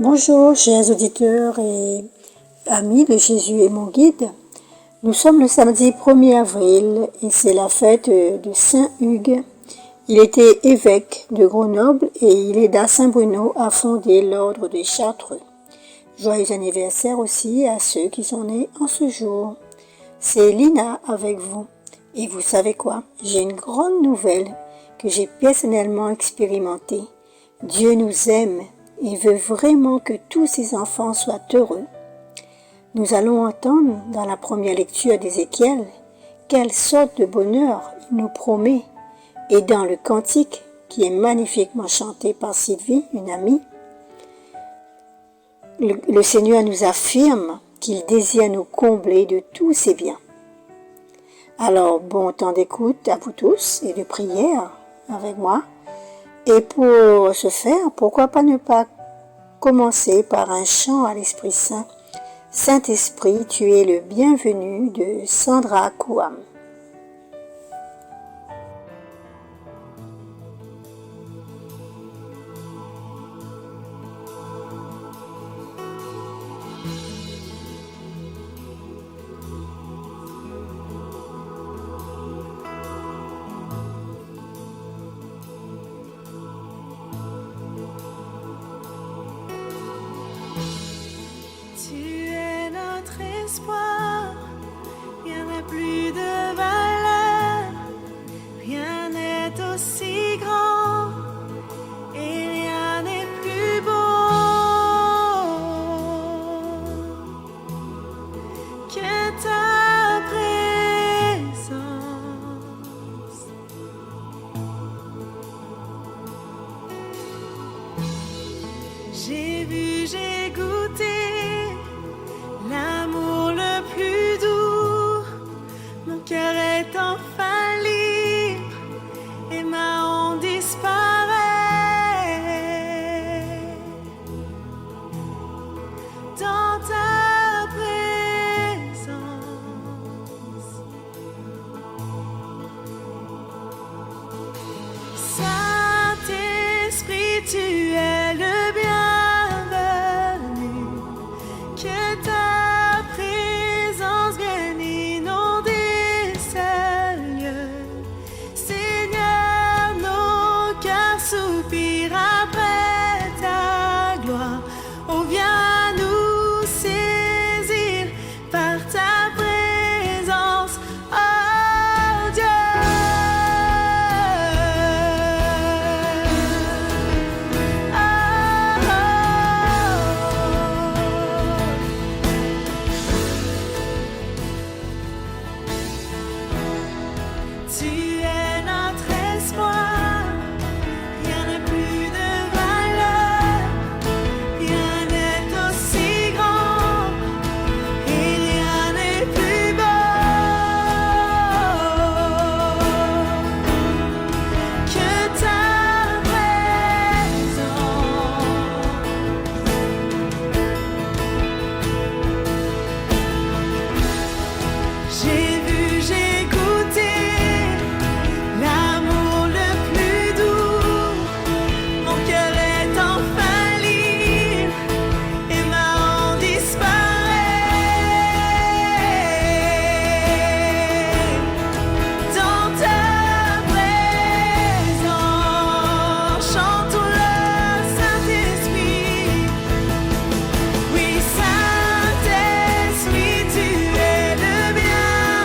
Bonjour, chers auditeurs et amis de Jésus et mon guide. Nous sommes le samedi 1er avril et c'est la fête de Saint Hugues. Il était évêque de Grenoble et il aida Saint Bruno à fonder l'ordre des Chartreux. Joyeux anniversaire aussi à ceux qui sont nés en ce jour. C'est Lina avec vous. Et vous savez quoi? J'ai une grande nouvelle que j'ai personnellement expérimentée. Dieu nous aime et veut vraiment que tous ses enfants soient heureux. Nous allons entendre dans la première lecture d'Ézéchiel quelle sorte de bonheur il nous promet. Et dans le cantique qui est magnifiquement chanté par Sylvie, une amie, le Seigneur nous affirme qu'il désire nous combler de tous ses biens. Alors, bon temps d'écoute à vous tous et de prière avec moi. Et pour ce faire, pourquoi pas ne pas commencer par un chant à l'Esprit Saint. Saint-Esprit, tu es le bienvenu de Sandra Kouam. Rien n'a plus de valeur, rien n'est aussi grand et rien n'est plus beau que ta présence. J'ai vu, j'ai goûté l'amour le plus doux, mon cœur est enfin libre et ma honte disparaît. Dans ta présence, Saint-Esprit, tu es le bienvenu, que ta présence vienne inonder ce lieu. Seigneur, nos cœurs soupirent après ta gloire. Oh, viens nous saisir par ta présence, oh Dieu. Tu es notre espoir, rien n'a plus de valeur, rien n'est aussi grand et rien n'est plus beau que ta présence. J'ai vu, j'ai goûté l'amour le plus doux, mon cœur est enfin libre et ma honte disparaît. Dans ta présence, chantons le Saint-Esprit. Oui, Saint-Esprit, tu es le bienvenu.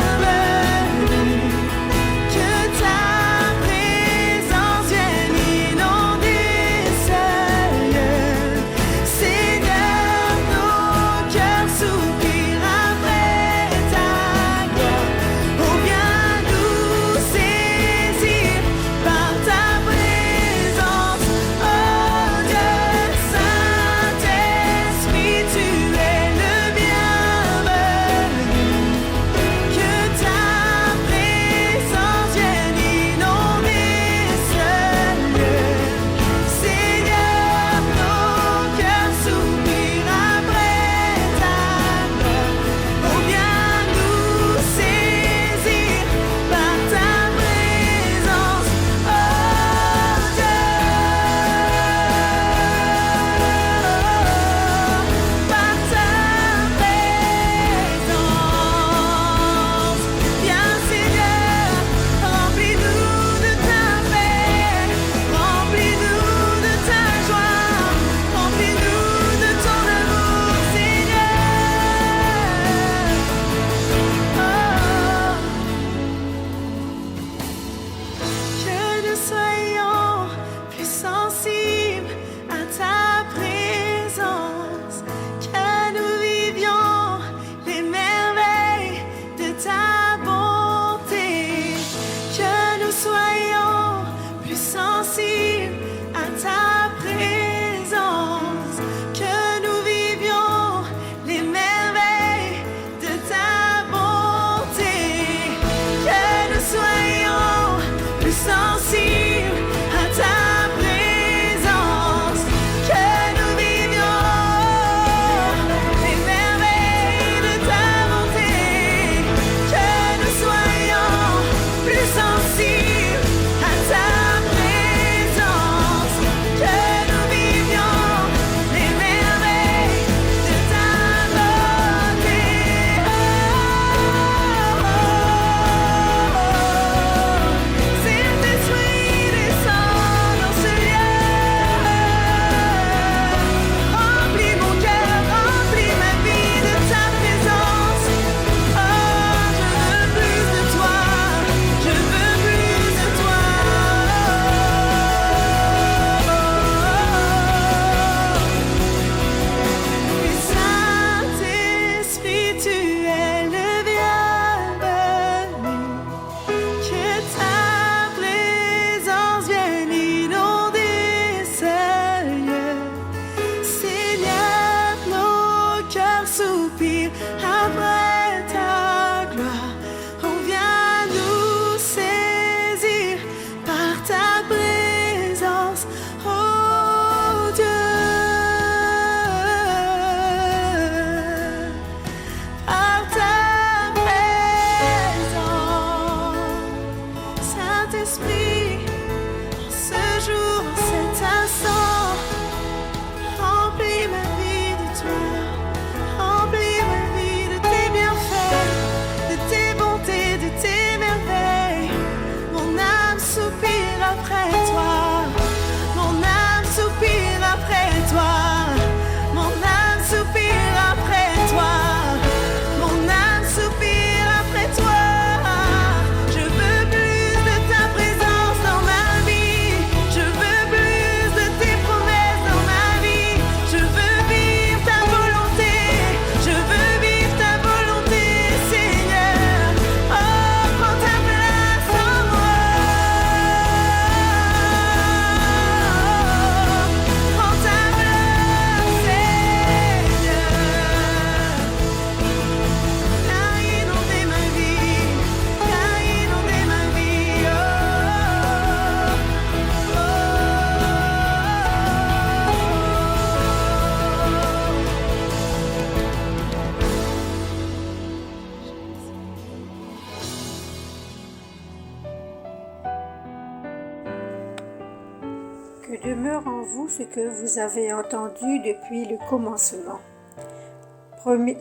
demeure en vous ce que vous avez entendu depuis le commencement.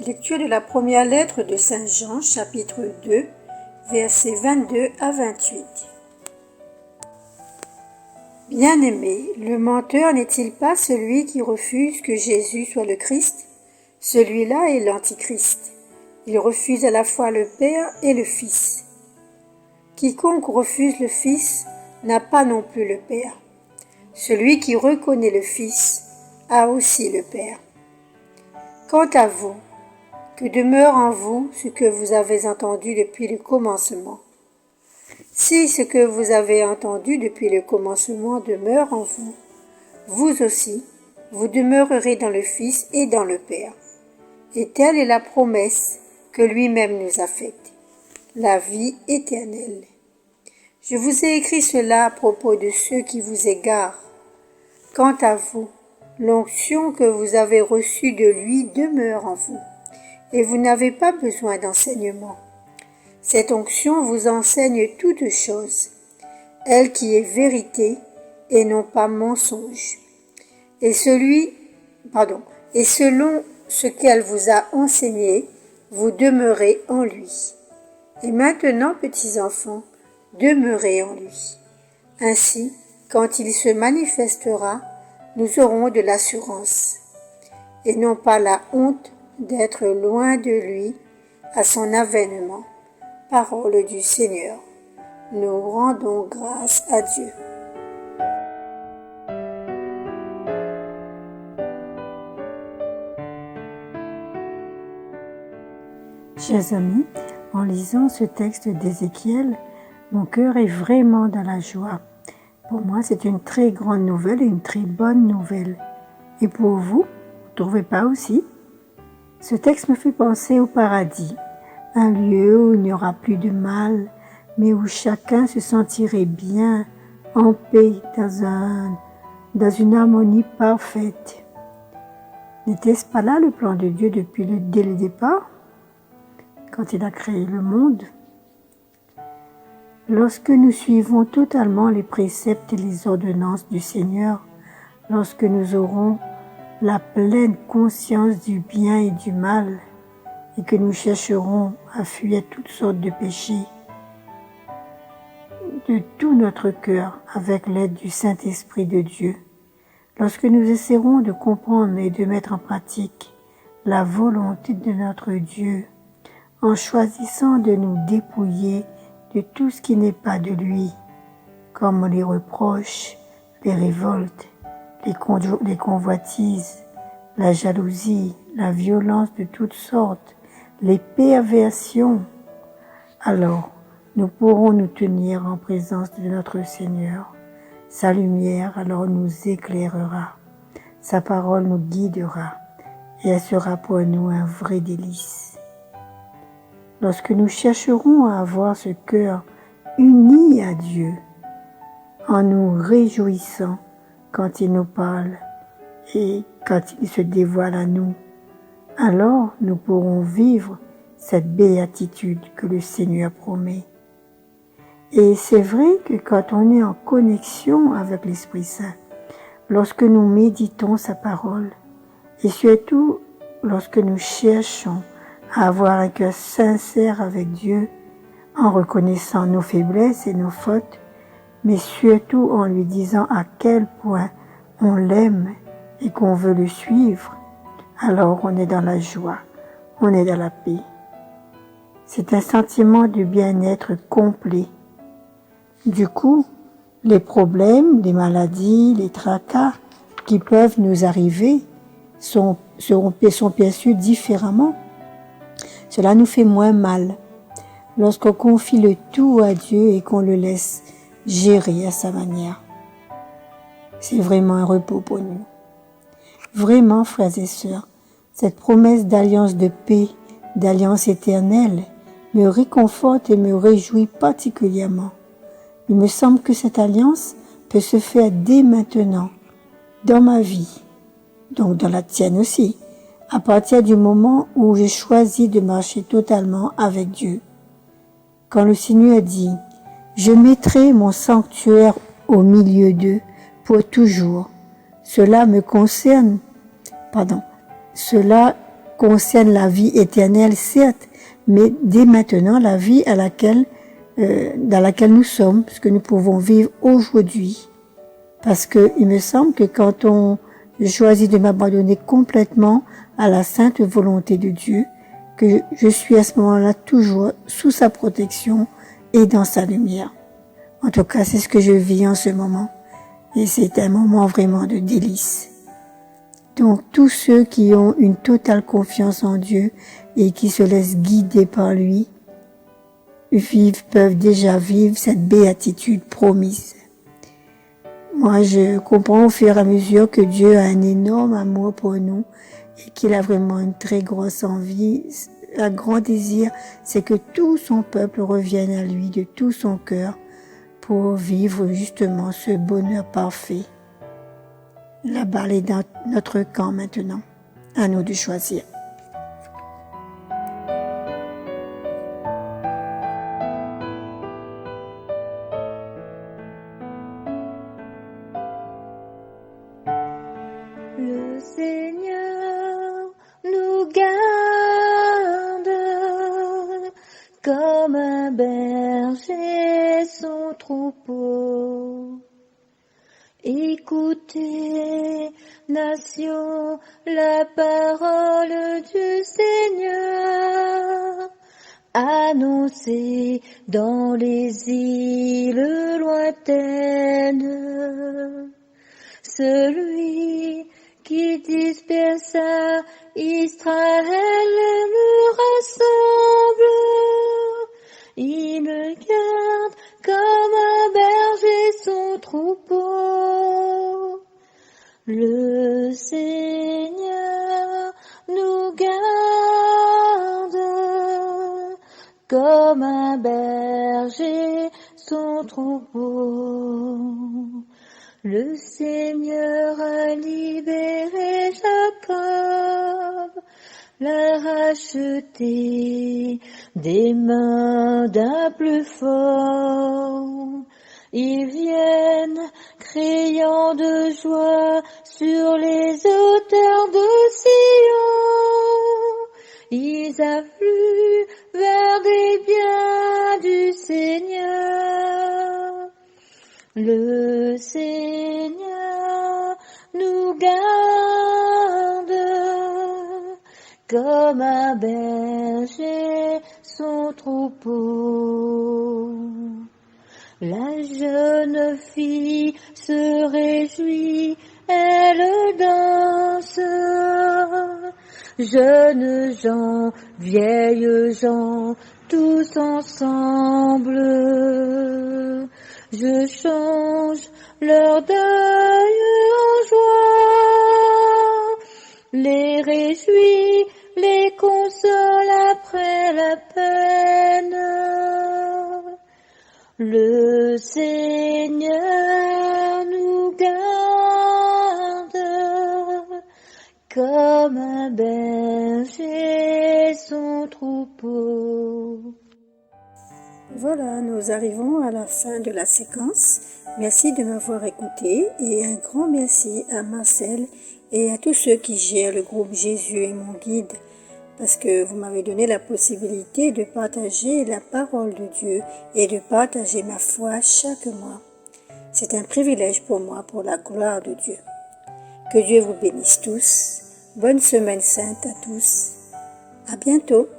Lecture de la première lettre de Saint Jean, chapitre 2, versets 22 à 28. Bien-aimé, le menteur n'est-il pas celui qui refuse que Jésus soit le Christ? Celui-là est l'Antichrist. Il refuse à la fois le Père et le Fils. Quiconque refuse le Fils n'a pas non plus le Père. Celui qui reconnaît le Fils a aussi le Père. Quant à vous, que demeure en vous ce que vous avez entendu depuis le commencement. Si ce que vous avez entendu depuis le commencement demeure en vous, vous aussi, vous demeurerez dans le Fils et dans le Père. Et telle est la promesse que lui-même nous a faite, la vie éternelle. Je vous ai écrit cela à propos de ceux qui vous égarent. Quant à vous, l'onction que vous avez reçue de lui demeure en vous, et vous n'avez pas besoin d'enseignement. Cette onction vous enseigne toutes choses, elle qui est vérité et non pas mensonge. Et selon ce qu'elle vous a enseigné, vous demeurez en lui. Et maintenant, petits enfants, demeurez en lui. Ainsi, quand il se manifestera, nous aurons de l'assurance, et non pas la honte d'être loin de lui à son avènement. Parole du Seigneur. Nous rendons grâce à Dieu. Chers amis, en lisant ce texte d'Ézéchiel, mon cœur est vraiment dans la joie. Pour moi, c'est une très grande nouvelle et une très bonne nouvelle. Et pour vous, ne trouvez pas aussi? Ce texte me fait penser au paradis, un lieu où il n'y aura plus de mal, mais où chacun se sentirait bien, en paix, dans une harmonie parfaite. N'était-ce pas là le plan de Dieu dès le départ, quand il a créé le monde? Lorsque nous suivons totalement les préceptes et les ordonnances du Seigneur, lorsque nous aurons la pleine conscience du bien et du mal, et que nous chercherons à fuir toutes sortes de péchés, de tout notre cœur avec l'aide du Saint-Esprit de Dieu, lorsque nous essaierons de comprendre et de mettre en pratique la volonté de notre Dieu, en choisissant de nous dépouiller de tout ce qui n'est pas de lui, comme les reproches, les révoltes, les convoitises, la jalousie, la violence de toutes sortes, les perversions, alors nous pourrons nous tenir en présence de notre Seigneur. Sa lumière alors nous éclairera, sa parole nous guidera, et elle sera pour nous un vrai délice. Lorsque nous chercherons à avoir ce cœur uni à Dieu, en nous réjouissant quand il nous parle et quand il se dévoile à nous, alors nous pourrons vivre cette béatitude que le Seigneur promet. Et c'est vrai que quand on est en connexion avec l'Esprit Saint, lorsque nous méditons sa parole, et surtout lorsque nous cherchons à avoir un cœur sincère avec Dieu, en reconnaissant nos faiblesses et nos fautes, mais surtout en lui disant à quel point on l'aime et qu'on veut le suivre, alors on est dans la joie, on est dans la paix. C'est un sentiment de bien-être complet. Du coup, les problèmes, les maladies, les tracas qui peuvent nous arriver sont perçus différemment. Cela nous fait moins mal lorsqu'on confie le tout à Dieu et qu'on le laisse gérer à sa manière. C'est vraiment un repos pour nous. Vraiment, frères et sœurs, cette promesse d'alliance de paix, d'alliance éternelle, me réconforte et me réjouit particulièrement. Il me semble que cette alliance peut se faire dès maintenant, dans ma vie, donc dans la tienne aussi, à partir du moment où j'ai choisi de marcher totalement avec Dieu. Quand le Seigneur dit « Je mettrai mon sanctuaire au milieu d'eux pour toujours. Cela concerne la vie éternelle, certes, mais dès maintenant la vie dans laquelle nous sommes, ce que nous pouvons vivre aujourd'hui. Parce que il me semble que quand je choisis de m'abandonner complètement à la sainte volonté de Dieu, que je suis à ce moment-là toujours sous sa protection et dans sa lumière. En tout cas, c'est ce que je vis en ce moment. Et c'est un moment vraiment de délice. Donc, tous ceux qui ont une totale confiance en Dieu et qui se laissent guider par lui, peuvent déjà vivre cette béatitude promise. Moi, je comprends au fur et à mesure que Dieu a un énorme amour pour nous et qu'il a vraiment une très grosse envie. Un grand désir, c'est que tout son peuple revienne à lui de tout son cœur pour vivre justement ce bonheur parfait. La balle est dans notre camp maintenant. À nous de choisir. Le Seigneur nous garde comme un berger son troupeau. Écoutez, nation, la parole du Seigneur, annoncée dans les îles lointaines. Celui qui dispersa Israël le rassemble. Il garde comme un berger son troupeau. Le Seigneur nous garde comme un berger son troupeau. Le Seigneur a libéré Jacob, l'a racheté des mains d'un plus fort. Ils viennent criant de joie sur les hauteurs de Sion. Ils affluent vers des biens du Seigneur. Le Seigneur nous garde comme un berger son troupeau. La jeune fille se réjouit, elle danse. Jeunes gens, vieilles gens, tous ensemble. Je change leur deuil en joie, les réjouis, les console après la peine. Le Seigneur nous garde comme un berger son troupeau. Voilà, nous arrivons à la fin de la séquence. Merci de m'avoir écouté et un grand merci à Marcel et à tous ceux qui gèrent le groupe Jésus est mon guide parce que vous m'avez donné la possibilité de partager la parole de Dieu et de partager ma foi chaque mois. C'est un privilège pour moi, pour la gloire de Dieu. Que Dieu vous bénisse tous. Bonne semaine sainte à tous. À bientôt.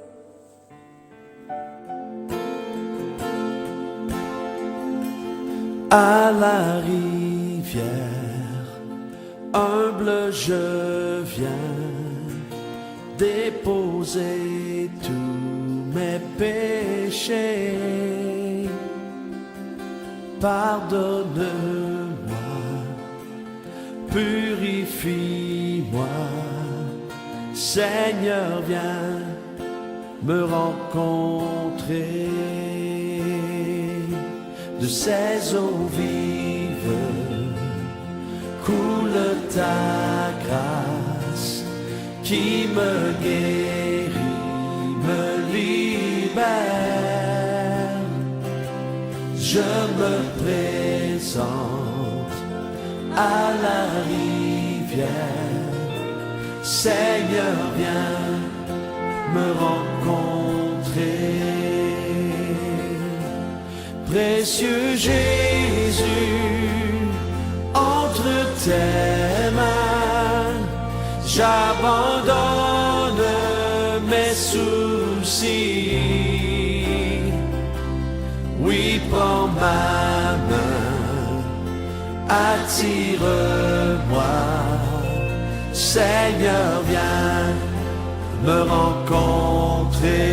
À la rivière, humble je viens déposer tous mes péchés. Pardonne-moi, purifie-moi, Seigneur, viens me rencontrer. De ces eaux vives coule ta grâce qui me guérit, me libère. Je me présente à la rivière. Seigneur, viens me rencontrer. Précieux Jésus, entre tes mains, j'abandonne mes soucis. Oui, prends ma main, attire-moi. Seigneur, viens me rencontrer.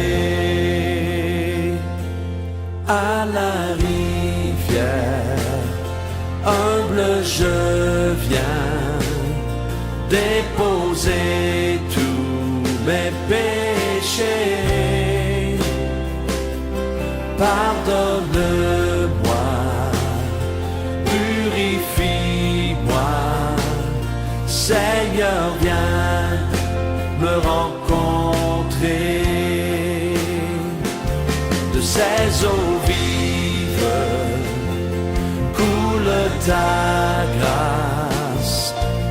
À la rivière, humble je viens déposer tous mes péchés. Pardonne-moi, purifie-moi. Seigneur, viens me rencontrer. De ces eaux vives coule ta grâce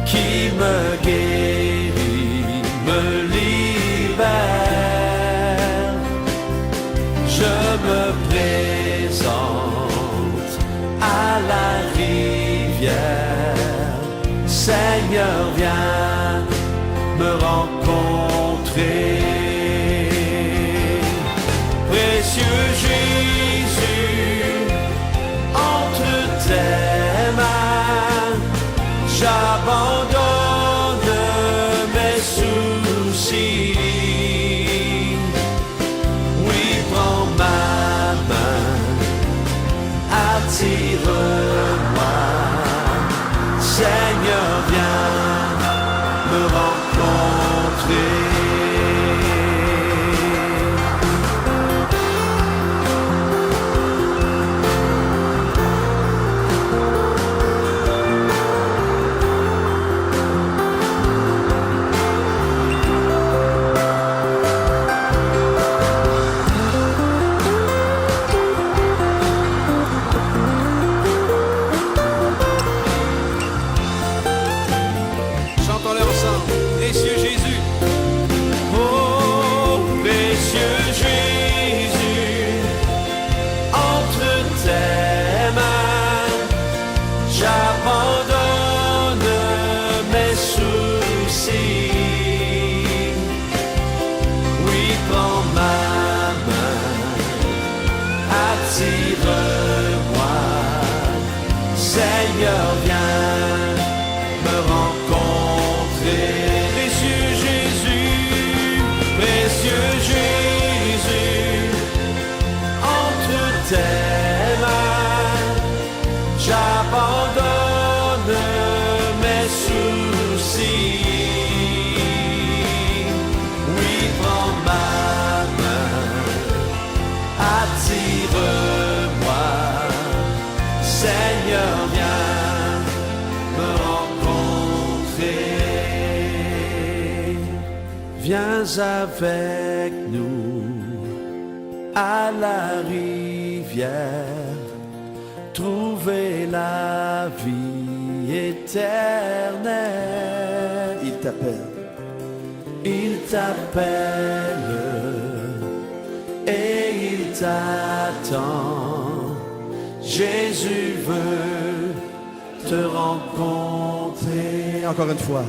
qui me guérit, me libère. Je me présente à la rivière. Seigneur, viens me rencontrer. Précieux Jésus, entre tes mains, j'abandonne mes soucis. Oui, prends ma main, attire-moi. Seigneur, viens me rencontrer. Chantons-le ensemble. Précieux Jésus. Oh, précieux Jésus, entre tes mains, j'abandonne mes soucis. Oui, prends ma main, attire-moi. Seigneur, viens me rencontrer. Précieux Jésus, précieux Jésus, entre tes mains, j'abandonne mes soucis. Oui, prends ma main, attire-moi. Seigneur, viens me rencontrer. Viens avec nous à la rivière, trouver la vie éternelle. Il t'appelle. Il t'appelle et il t'attend. Jésus veut te rencontrer. Encore une fois.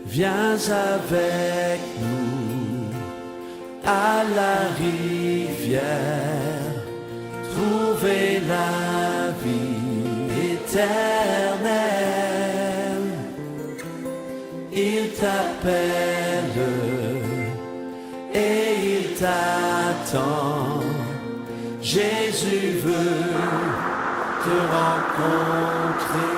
Viens avec nous à la rivière, trouver la vie éternelle. Il t'appelle et il t'attend. Jésus veut te rencontrer.